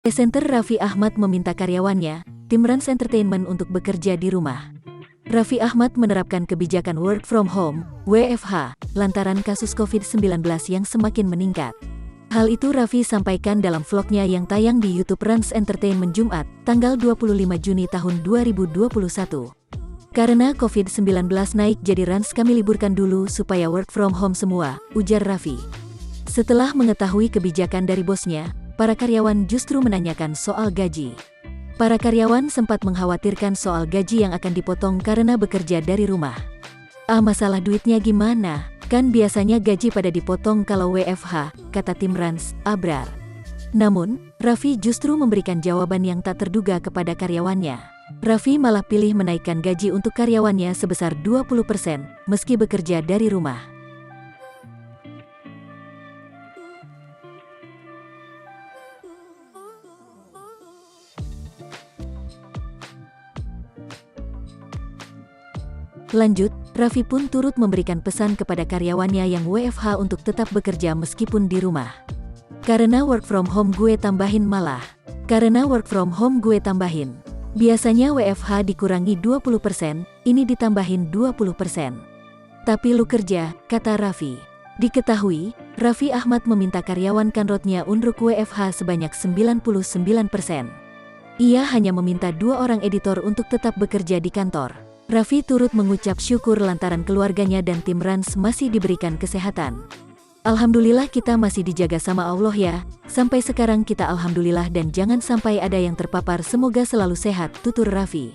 Presenter Raffi Ahmad meminta karyawannya, tim Rans Entertainment untuk bekerja di rumah. Raffi Ahmad menerapkan kebijakan work from home, WFH, lantaran kasus COVID-19 yang semakin meningkat. Hal itu Raffi sampaikan dalam vlognya yang tayang di YouTube Rans Entertainment Jumat, tanggal 25 Juni tahun 2021. Karena COVID-19 naik jadi Rans kami liburkan dulu supaya work from home semua, ujar Raffi. Setelah mengetahui kebijakan dari bosnya, para karyawan justru menanyakan soal gaji. Para karyawan sempat mengkhawatirkan soal gaji yang akan dipotong karena bekerja dari rumah. Masalah duitnya gimana? Kan biasanya gaji pada dipotong kalau WFH, kata tim Rans, Abrar. Namun, Raffi justru memberikan jawaban yang tak terduga kepada karyawannya. Raffi malah pilih menaikkan gaji untuk karyawannya sebesar 20%, meski bekerja dari rumah. Lanjut, Raffi pun turut memberikan pesan kepada karyawannya yang WFH untuk tetap bekerja meskipun di rumah. Karena work from home gue tambahin malah. Karena work from home gue tambahin. Biasanya WFH dikurangi 20%, ini ditambahin 20%. Tapi lu kerja, kata Raffi. Diketahui, Raffi Ahmad meminta karyawan kantornya unruk WFH sebanyak 99%. Ia hanya meminta 2 orang editor untuk tetap bekerja di kantor. Raffi turut mengucap syukur lantaran keluarganya dan tim Rans masih diberikan kesehatan. Alhamdulillah kita masih dijaga sama Allah ya, sampai sekarang kita alhamdulillah dan jangan sampai ada yang terpapar, semoga selalu sehat, tutur Raffi.